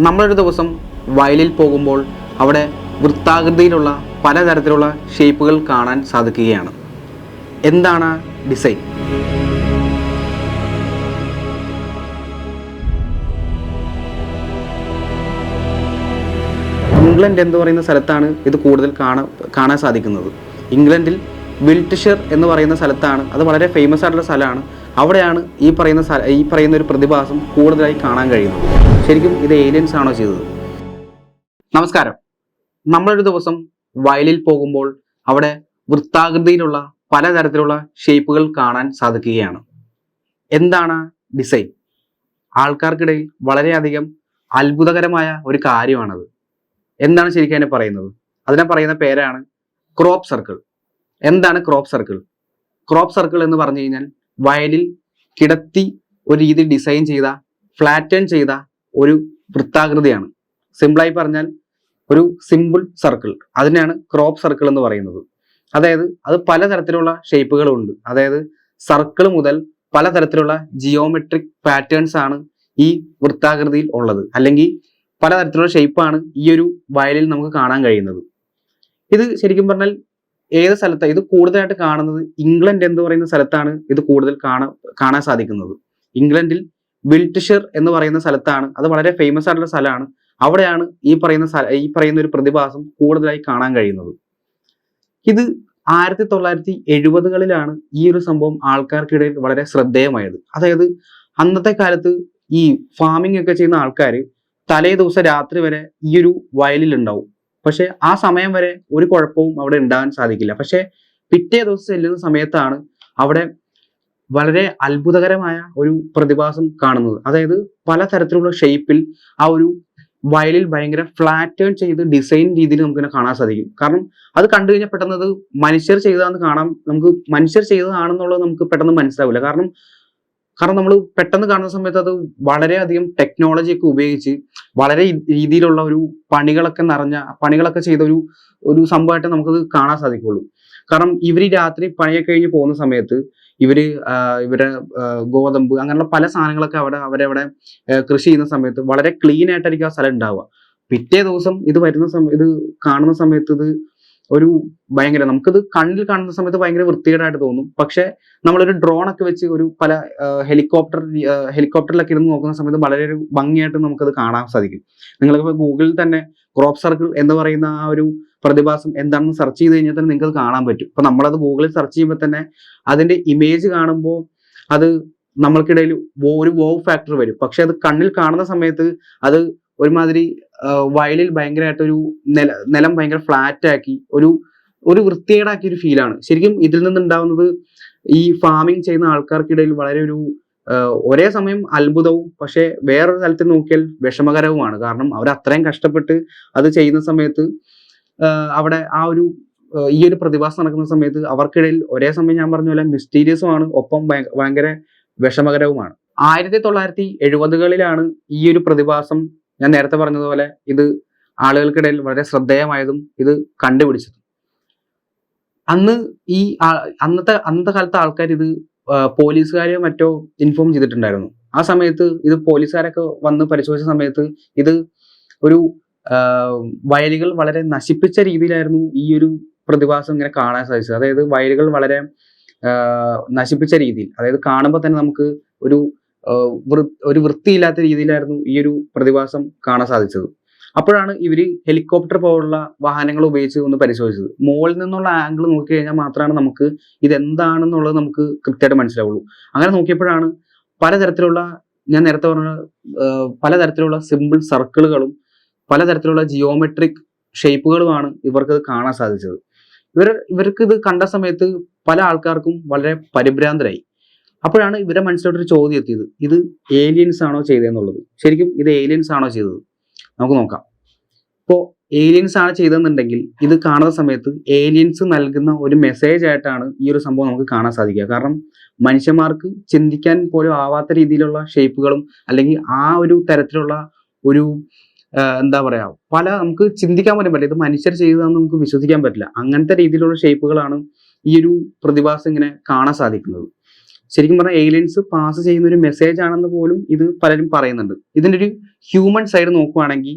നമ്മളൊരു ദിവസം വയലിൽ പോകുമ്പോൾ അവിടെ വൃത്താകൃതിയിലുള്ള പലതരത്തിലുള്ള ഷേപ്പുകൾ കാണാൻ സാധിക്കുകയാണ്. എന്താണ് ഡിസൈൻ? ഇംഗ്ലണ്ട് എന്ന് പറയുന്ന സ്ഥലത്താണ് ഇത് കൂടുതൽ കാണാൻ സാധിക്കുന്നത്. ഇംഗ്ലണ്ടിൽ വിൽട്ട്ഷയർ എന്ന് പറയുന്ന സ്ഥലത്താണ്. അത് വളരെ ഫേമസ് ആയിട്ടുള്ള സ്ഥലമാണ്. അവിടെയാണ് ഈ പറയുന്ന ഒരു പ്രതിഭാസം കൂടുതലായി കാണാൻ കഴിയുന്നത്. ശരിക്കും ഇത് ഏലിയൻസ് ആണോ ചെയ്തത്? നമസ്കാരം. നമ്മളൊരു ദിവസം വയലിൽ പോകുമ്പോൾ അവിടെ വൃത്താകൃതിയിലുള്ള പലതരത്തിലുള്ള ഷേപ്പുകൾ കാണാൻ സാധിക്കുകയാണ്. എന്താണ് ഡിസൈൻ? ആൾക്കാർക്കിടയിൽ വളരെയധികം അത്ഭുതകരമായ ഒരു കാര്യമാണത്. എന്താണ് ശരിക്കും അതിനെ പറയുന്നത്? അതിനെ പറയുന്ന പേരാണ് ക്രോപ്പ് സർക്കിൾ. എന്താണ് ക്രോപ്പ് സർക്കിൾ? ക്രോപ്പ് സർക്കിൾ എന്ന് പറഞ്ഞു കഴിഞ്ഞാൽ വയലിൽ കിടത്തി ഒരു രീതി ഡിസൈൻ ചെയ്ത, ഫ്ലാറ്റേൺ ചെയ്ത ഒരു വൃത്താകൃതിയാണ്. സിമ്പിളായി പറഞ്ഞാൽ ഒരു സിമ്പിൾ സർക്കിൾ. അതിനെയാണ് ക്രോപ്പ് സർക്കിൾ എന്ന് പറയുന്നത്. അതായത് അത് പലതരത്തിലുള്ള ഷേപ്പുകളുണ്ട്. അതായത് സർക്കിൾ മുതൽ പലതരത്തിലുള്ള ജിയോമെട്രിക് പാറ്റേൺസ് ആണ് ഈ വൃത്താകൃതിയിൽ ഉള്ളത്. അല്ലെങ്കിൽ പലതരത്തിലുള്ള ഷേപ്പാണ് ഈ ഒരു വയലിൽ നമുക്ക് കാണാൻ കഴിയുന്നത്. ഇത് ശരിക്കും പറഞ്ഞാൽ ഏത് സ്ഥലത്താണ് ഇത് കൂടുതലായിട്ട് കാണുന്നത്? ഇംഗ്ലണ്ട് എന്ന് പറയുന്ന സ്ഥലത്താണ് ഇത് കൂടുതൽ കാണാൻ സാധിക്കുന്നത്. ഇംഗ്ലണ്ടിൽ വിൽട്ട്ഷയർ എന്ന് പറയുന്ന സ്ഥലത്താണ്. അത് വളരെ ഫേമസ് ആയിട്ടുള്ള സ്ഥലമാണ്. അവിടെയാണ് ഈ പറയുന്ന ഒരു പ്രതിഭാസം കൂടുതലായി കാണാൻ കഴിയുന്നത്. ഇത് 1970-കളിലാണ് ഈ ഒരു സംഭവം ആൾക്കാർക്കിടയിൽ വളരെ ശ്രദ്ധേയമായത്. അതായത് അന്നത്തെ കാലത്ത് ഈ ഫാമിംഗ് ഒക്കെ ചെയ്യുന്ന ആൾക്കാർ തലേ ദിവസം രാത്രി വരെ ഈ ഒരു വയലിൽ ഉണ്ടാവും. പക്ഷെ ആ സമയം വരെ ഒരു കുഴപ്പവും അവിടെ ഉണ്ടാകാൻ സാധിക്കില്ല. പക്ഷെ പിറ്റേ ദിവസം ചെല്ലുന്ന സമയത്താണ് അവിടെ വളരെ അത്ഭുതകരമായ ഒരു പ്രതിഭാസം കാണുന്നത്. അതായത് പലതരത്തിലുള്ള ഷേപ്പിൽ ആ ഒരു വയലിൽ ഭയങ്കര ഫ്ലാറ്റേൺ ചെയ്ത് ഡിസൈൻ രീതിയിൽ നമുക്കിങ്ങനെ കാണാൻ സാധിക്കും. കാരണം അത് കണ്ടു കഴിഞ്ഞാൽ പെട്ടെന്ന് അത് മനുഷ്യർ ചെയ്തതാണെന്ന് കാണാം. നമുക്ക് മനുഷ്യർ ചെയ്തതാണെന്നുള്ളത് നമുക്ക് പെട്ടെന്ന് മനസ്സിലാവില്ല. കാരണം നമ്മൾ പെട്ടെന്ന് കാണുന്ന സമയത്ത് അത് വളരെയധികം ടെക്നോളജി ഒക്കെ ഉപയോഗിച്ച് വളരെ രീതിയിലുള്ള ഒരു പണികളൊക്കെ ചെയ്ത ഒരു സംഭവമായിട്ട് നമുക്കത് കാണാൻ സാധിക്കുള്ളൂ. കാരണം ഇവര് രാത്രി പണിയൊക്കെ കഴിഞ്ഞ് പോകുന്ന സമയത്ത് ഇവരെ ഗോതമ്പ് അങ്ങനെയുള്ള പല സാധനങ്ങളൊക്കെ അവരവിടെ കൃഷി ചെയ്യുന്ന സമയത്ത് വളരെ ക്ലീൻ ആയിട്ടായിരിക്കും ആ സ്ഥലം ഉണ്ടാവുക. പിറ്റേ ദിവസം ഇത് കാണുന്ന സമയത്ത് ഇത് ഒരു ഭയങ്കര, നമുക്കിത് കണ്ണിൽ കാണുന്ന സമയത്ത് ഭയങ്കര വൃത്തികേടായിട്ട് തോന്നും. പക്ഷെ നമ്മളൊരു ഡ്രോൺ ഒക്കെ വെച്ച് ഒരു പല ഹെലികോപ്റ്ററിലൊക്കെ ഇരുന്ന് നോക്കുന്ന സമയത്ത് വളരെ ഒരു ഭംഗിയായിട്ട് നമുക്കത് കാണാൻ സാധിക്കും. നിങ്ങൾക്ക് ഗൂഗിളിൽ തന്നെ ക്രോപ്പ് സർക്കിൾ എന്ന് പറയുന്ന ആ ഒരു പ്രതിഭാസം എന്താണെന്ന് സെർച്ച് ചെയ്ത് കഴിഞ്ഞാൽ തന്നെ നിങ്ങൾക്ക് അത് കാണാൻ പറ്റും. ഇപ്പൊ നമ്മളത് ഗൂഗിളിൽ സെർച്ച് ചെയ്യുമ്പോൾ തന്നെ അതിന്റെ ഇമേജ് കാണുമ്പോൾ അത് നമ്മൾക്കിടയിൽ ഒരു വോവ് ഫാക്ടർ വരും. പക്ഷെ അത് കണ്ണിൽ കാണുന്ന സമയത്ത് അത് ഒരുമാതിരി വയലിൽ ഭയങ്കരമായിട്ടൊരു നിലം ഭയങ്കര ഫ്ലാറ്റ് ആക്കി ഒരു വൃത്തികേടാക്കിയ ഒരു ഫീലാണ്. ശരിക്കും ഇതിൽ നിന്നുണ്ടാവുന്നത് ഈ ഫാമിംഗ് ചെയ്യുന്ന ആൾക്കാർക്കിടയിൽ വളരെ ഒരേ സമയം അത്ഭുതവും പക്ഷെ വേറൊരു തലത്തിൽ നോക്കിയാൽ വിഷമകരവുമാണ്. കാരണം അവർ അത്രയും കഷ്ടപ്പെട്ട് അത് ചെയ്യുന്ന സമയത്ത് അവിടെ ഈ ഒരു പ്രതിഭാസം നടക്കുന്ന സമയത്ത് അവർക്കിടയിൽ ഒരേ സമയം ഞാൻ പറഞ്ഞ പോലെ മിസ്റ്റീരിയസുമാണ്, ഒപ്പം ഭയങ്കര വിഷമകരവുമാണ്. 1970-കളിലാണ് ഈ ഒരു പ്രതിഭാസം, ഞാൻ നേരത്തെ പറഞ്ഞതുപോലെ, ഇത് ആളുകൾക്കിടയിൽ വളരെ ശ്രദ്ധേയമായതും ഇത് കണ്ടുപിടിച്ചതും. അന്നത്തെ കാലത്തെ ആൾക്കാർ ഇത് പോലീസുകാരെയോ മറ്റോ ഇൻഫോം ചെയ്തിട്ടുണ്ടായിരുന്നു. ആ സമയത്ത് ഇത് പോലീസുകാരൊക്കെ വന്ന് പരിശോധിച്ച സമയത്ത് ഇത് ഒരു വയലുകൾ വളരെ നശിപ്പിച്ച രീതിയിലായിരുന്നു ഈ ഒരു പ്രതിഭാസം ഇങ്ങനെ കാണാൻ സാധിച്ചത്. അതായത് വയലുകൾ വളരെ നശിപ്പിച്ച രീതിയിൽ, അതായത് കാണുമ്പോൾ തന്നെ നമുക്ക് ഒരു വൃത്തിയില്ലാത്ത രീതിയിലായിരുന്നു ഈ ഒരു പ്രതിഭാസം കാണാൻ സാധിച്ചത്. അപ്പോഴാണ് ഇവര് ഹെലികോപ്റ്റർ പോലുള്ള വാഹനങ്ങൾ ഉപയോഗിച്ച് ഒന്ന് പരിശോധിച്ചത്. മുകളിൽ നിന്നുള്ള ആംഗിൾ നോക്കി കഴിഞ്ഞാൽ മാത്രമാണ് നമുക്ക് ഇതെന്താണെന്നുള്ളത് നമുക്ക് കൃത്യമായിട്ട് മനസ്സിലാവുള്ളൂ. അങ്ങനെ നോക്കിയപ്പോഴാണ് ഞാൻ നേരത്തെ പറഞ്ഞ പലതരത്തിലുള്ള സിമ്പിൾ സർക്കിളുകളും പലതരത്തിലുള്ള ജിയോമെട്രിക് ഷേപ്പുകളുമാണ് ഇവർക്ക് കാണാൻ സാധിച്ചത്. ഇവർക്ക് ഇത് കണ്ട സമയത്ത് പല ആൾക്കാർക്കും വളരെ പരിഭ്രാന്തരായി. അപ്പോഴാണ് ഇവരെ മനസ്സിലോട്ടൊരു ചോദ്യം എത്തിയത്, ഇത് ഏലിയൻസ് ആണോ ചെയ്തതെന്നുള്ളത്. ശരിക്കും ഇത് ഏലിയൻസ് ആണോ ചെയ്തത്? നമുക്ക് നോക്കാം. ഇപ്പോൾ ഏലിയൻസ് ആണ് ചെയ്തതെന്നുണ്ടെങ്കിൽ ഇത് കാണുന്ന സമയത്ത് ഏലിയൻസ് നൽകുന്ന ഒരു മെസ്സേജ് ആയിട്ടാണ് ഈ ഒരു സംഭവം നമുക്ക് കാണാൻ സാധിക്കുക. കാരണം മനുഷ്യന്മാർക്ക് ചിന്തിക്കാൻ പോലും ആവാത്ത രീതിയിലുള്ള ഷേപ്പുകളും അല്ലെങ്കിൽ ആ ഒരു തരത്തിലുള്ള ഒരു എന്താ പറയാ, നമുക്ക് ചിന്തിക്കാൻ പോലും പറ്റില്ല, ഇത് മനുഷ്യർ ചെയ്തതാണെന്ന് നമുക്ക് വിശ്വസിക്കാൻ പറ്റില്ല. അങ്ങനത്തെ രീതിയിലുള്ള ഷേപ്പുകളാണ് ഈ ഒരു പ്രതിഭാസം ഇങ്ങനെ കാണാൻ സാധിക്കുന്നത്. ശരിക്കും പറഞ്ഞാൽ ഏലിയൻസ് പാസ് ചെയ്യുന്ന ഒരു മെസ്സേജ് ആണെന്ന് പോലും ഇത് പലരും പറയുന്നുണ്ട്. ഇതിന്റെ ഒരു ഹ്യൂമൻ സൈഡ് നോക്കുകയാണെങ്കിൽ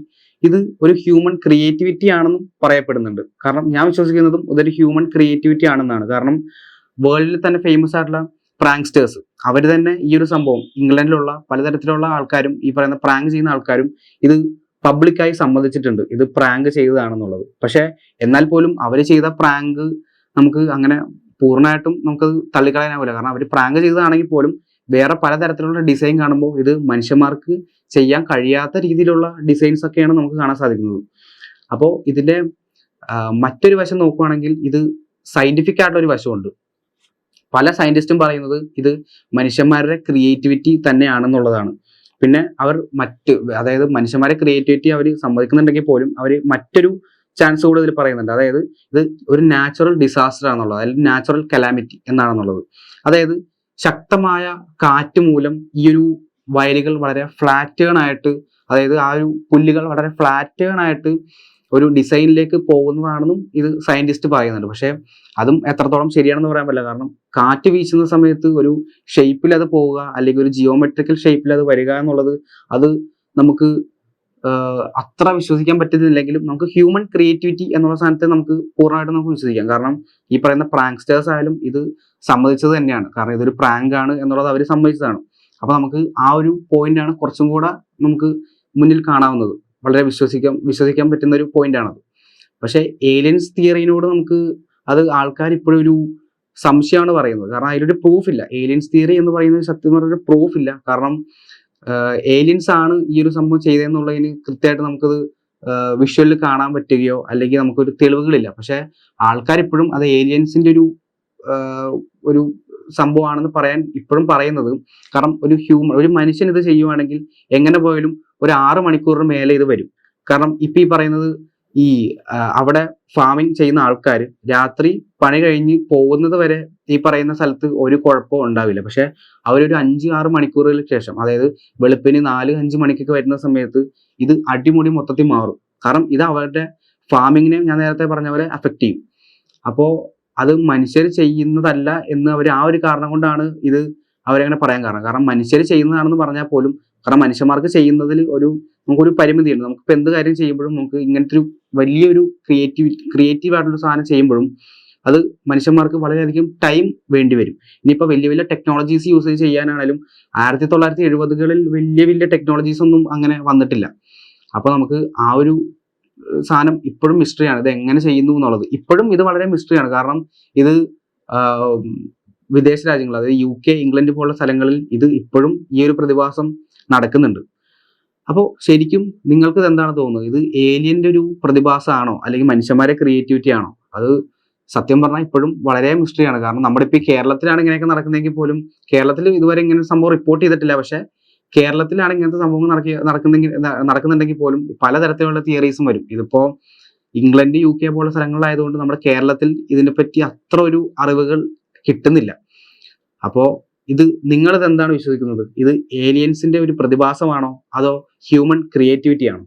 ഇത് ഒരു ഹ്യൂമൻ ക്രിയേറ്റിവിറ്റി ആണെന്നും പറയപ്പെടുന്നുണ്ട്. കാരണം ഞാൻ വിശ്വസിക്കുന്നതും ഇതൊരു ഹ്യൂമൻ ക്രിയേറ്റിവിറ്റി ആണെന്നാണ്. കാരണം വേൾഡിൽ തന്നെ ഫേമസ് ആയിട്ടുള്ള പ്രാങ്സ്റ്റേഴ്സ് അവർ തന്നെ ഈ ഒരു സംഭവം ഇംഗ്ലണ്ടിലുള്ള പലതരത്തിലുള്ള ആൾക്കാരും ഈ പറയുന്ന പ്രാങ്ക് ചെയ്യുന്ന ആൾക്കാരും ഇത് പബ്ലിക്കായി സമ്മതിച്ചിട്ടുണ്ട് ഇത് പ്രാങ്ക് ചെയ്തതാണെന്നുള്ളത്. പക്ഷെ എന്നാൽ പോലും അവർ ചെയ്ത പ്രാങ്ക് നമുക്ക് അങ്ങനെ പൂർണ്ണമായിട്ടും നമുക്ക് തള്ളിക്കളയാനാവില്ല. കാരണം അവർ പ്രാങ്ക് ചെയ്തതാണെങ്കിൽ പോലും വേറെ പലതരത്തിലുള്ള ഡിസൈൻ കാണുമ്പോൾ ഇത് മനുഷ്യന്മാർക്ക് ചെയ്യാൻ കഴിയാത്ത രീതിയിലുള്ള ഡിസൈൻസ് ഒക്കെയാണ് നമുക്ക് കാണാൻ സാധിക്കുന്നത്. അപ്പോൾ ഇതിന്റെ മറ്റൊരു വശം നോക്കുകയാണെങ്കിൽ ഇത് സയന്റിഫിക് ആയിട്ടുള്ള ഒരു വശമുണ്ട്. പല സയന്റിസ്റ്റും പറയുന്നത് ഇത് മനുഷ്യന്മാരുടെ ക്രിയേറ്റിവിറ്റി തന്നെയാണെന്നുള്ളതാണ്. പിന്നെ അവർ അതായത് മനുഷ്യന്മാരെ ക്രിയേറ്റിവിറ്റി അവർ സമ്മതിക്കുന്നുണ്ടെങ്കിൽ പോലും അവർ മറ്റൊരു ചാൻസ് കൂടെ ഇതിൽ പറയുന്നുണ്ട്. അതായത് ഇത് ഒരു നാച്ചുറൽ ഡിസാസ്റ്റർ ആണെന്നുള്ളത്, അല്ലെങ്കിൽ നാച്ചുറൽ കലാമിറ്റി എന്നാണെന്നുള്ളത്. അതായത് ശക്തമായ കാറ്റ് മൂലം ഈ ഒരു വയലുകൾ വളരെ ഫ്ലാറ്റേൺ ആയിട്ട്, അതായത് ആ ഒരു പുല്ലുകൾ വളരെ ഫ്ലാറ്റേൺ ആയിട്ട് ഒരു ഡിസൈനിലേക്ക് പോകുന്നതാണെന്നും ഇത് സയന്റിസ്റ്റ് പറയുന്നുണ്ട്. പക്ഷെ അതും എത്രത്തോളം ശരിയാണെന്ന് പറയാൻ പറ്റില്ല. കാരണം കാറ്റ് വീശുന്ന സമയത്ത് ഒരു ഷേപ്പിൽ അത് പോവുക, അല്ലെങ്കിൽ ഒരു ജിയോമെട്രിക്കൽ ഷേപ്പിൽ അത് വരിക എന്നുള്ളത് അത് നമുക്ക് അത്ര വിശ്വസിക്കാൻ പറ്റുന്നില്ലെങ്കിലും നമുക്ക് ഹ്യൂമൻ ക്രിയേറ്റിവിറ്റി എന്നുള്ള സാധനത്തെ നമുക്ക് പൂർണ്ണമായിട്ടും നമുക്ക് വിശ്വസിക്കാം. കാരണം ഈ പറയുന്ന പ്രാങ്സ്റ്റേഴ്സ് ആയാലും ഇത് സമ്മതിച്ചത് തന്നെയാണ്. കാരണം ഇതൊരു പ്രാങ്ക് ആണ് എന്നുള്ളത് അവർ സമ്മതിച്ചതാണ്. അപ്പൊ നമുക്ക് ആ ഒരു പോയിന്റ് ആണ് കുറച്ചും കൂടെ നമുക്ക് മുന്നിൽ കാണാവുന്നത്. വളരെ വിശ്വസിക്കാൻ പറ്റുന്ന ഒരു പോയിന്റ് ആണത്. പക്ഷെ ഏലിയൻസ് തിയറിനോട് നമുക്ക് അത് ആൾക്കാർ ഇപ്പോഴും ഒരു സംശയമാണ് പറയുന്നത്. കാരണം അതിലൊരു പ്രൂഫ് ഇല്ല. ഏലിയൻസ് തിയറി എന്ന് പറയുന്നത് സത്യം പറഞ്ഞൊരു പ്രൂഫ് ഇല്ല. കാരണം ഏലിയൻസ് ആണ് ഈ ഒരു സംഭവം ചെയ്തതെന്നുള്ളതിന് കൃത്യമായിട്ട് നമുക്കത് വിഷ്വലിൽ കാണാൻ പറ്റുകയോ അല്ലെങ്കിൽ നമുക്കൊരു തെളിവുകളില്ല. പക്ഷെ ആൾക്കാർ ഇപ്പോഴും അത് ഏലിയൻസിന്റെ ഒരു സംഭവമാണെന്ന് പറയാൻ ഇപ്പോഴും പറയുന്നത്. കാരണം ഒരു മനുഷ്യൻ ഇത് ചെയ്യുവാണെങ്കിൽ എങ്ങനെ പോയാലും ഒരു 6 മണിക്കൂറിന് മേലെ ഇത് വരും. കാരണം ഇപ്പൊ ഈ പറയുന്നത് അവിടെ ഫാമിംഗ് ചെയ്യുന്ന ആൾക്കാർ രാത്രി പണി കഴിഞ്ഞ് പോകുന്നത് വരെ ഈ പറയുന്ന സ്ഥലത്ത് ഒരു കുഴപ്പവും ഉണ്ടാവില്ല. പക്ഷെ അവരൊരു 5-6 മണിക്കൂറുകൾക്ക് ശേഷം, അതായത് വെളുപ്പിന് 4-5 മണിക്കൊക്കെ വരുന്ന സമയത്ത് ഇത് അടിമുടി മൊത്തത്തിൽ മാറും. കാരണം ഇത് അവരുടെ ഫാമിങ്ങിനെ ഞാൻ നേരത്തെ പറഞ്ഞ പോലെ അഫക്റ്റ് ചെയ്യും. അപ്പോൾ അത് മനുഷ്യർ ചെയ്യുന്നതല്ല എന്ന് അവർ ആ ഒരു കാരണം കൊണ്ടാണ് ഇത് അവരങ്ങനെ പറയാൻ കാരണം. കാരണം മനുഷ്യർ ചെയ്യുന്നതാണെന്ന് പറഞ്ഞാൽ പോലും, കാരണം മനുഷ്യന്മാർക്ക് ചെയ്യുന്നതിൽ നമുക്കൊരു പരിമിതിയുണ്ട്. നമുക്കിപ്പോൾ എന്ത് കാര്യം ചെയ്യുമ്പോഴും നമുക്ക് ഇങ്ങനത്തെ ഒരു വലിയൊരു ക്രിയേറ്റീവ് ആയിട്ടുള്ള സാധനം ചെയ്യുമ്പോഴും അത് മനുഷ്യന്മാർക്ക് വളരെയധികം ടൈം വേണ്ടി വരും. ഇനിയിപ്പോൾ വലിയ വലിയ ടെക്നോളജീസ് യൂസ് ചെയ്യാനാണെങ്കിലും 1970-കളിൽ വലിയ ടെക്നോളജീസ് ഒന്നും അങ്ങനെ വന്നിട്ടില്ല. അപ്പോൾ നമുക്ക് ആ ഒരു സാധനം ഇപ്പോഴും മിസ്റ്ററിയാണ്. ഇത് എങ്ങനെ ചെയ്യുന്നു എന്നുള്ളത് ഇപ്പോഴും ഇത് വളരെ മിസ്റ്ററിയാണ്. കാരണം ഇത് വിദേശ രാജ്യങ്ങൾ, അതായത് UK, ഇംഗ്ലണ്ട് പോലുള്ള സ്ഥലങ്ങളിൽ ഇത് ഇപ്പോഴും ഈ ഒരു പ്രതിഭാസം നടക്കുന്നുണ്ട്. അപ്പോൾ ശരിക്കും നിങ്ങൾക്ക് ഇത് എന്താണ് തോന്നുന്നത്? ഇത് ഏലിയന്റെ ഒരു പ്രതിഭാസമാണോ അല്ലെങ്കിൽ മനുഷ്യന്മാരെ ക്രിയേറ്റിവിറ്റി ആണോ? അത് സത്യം പറഞ്ഞാൽ ഇപ്പോഴും വളരെ മിസ്റ്ററിയാണ്. കാരണം നമ്മുടെ ഇപ്പോൾ കേരളത്തിലാണ് ഇങ്ങനെയൊക്കെ നടക്കുന്നതെങ്കിൽ പോലും കേരളത്തിൽ ഇതുവരെ ഇങ്ങനെ സംഭവം റിപ്പോർട്ട് ചെയ്തിട്ടില്ല. പക്ഷെ കേരളത്തിലാണ് ഇങ്ങനത്തെ സംഭവങ്ങൾ നടക്കുന്നുണ്ടെങ്കിൽ പോലും പലതരത്തിലുള്ള തിയറീസും വരും. ഇതിപ്പോ ഇംഗ്ലണ്ട്, UK പോലുള്ള സ്ഥലങ്ങളിലായതുകൊണ്ട് നമ്മുടെ കേരളത്തിൽ ഇതിനെ പറ്റി അത്ര ഒരു അറിവുകൾ കിട്ടുന്നില്ല. അപ്പോ നിങ്ങളിത് എന്താണ് വിശ്വസിക്കുന്നത്? ഇത് ഏലിയൻസിന്റെ ഒരു പ്രതിഭാസമാണോ അതോ ഹ്യൂമൻ ക്രിയേറ്റിവിറ്റി ആണോ?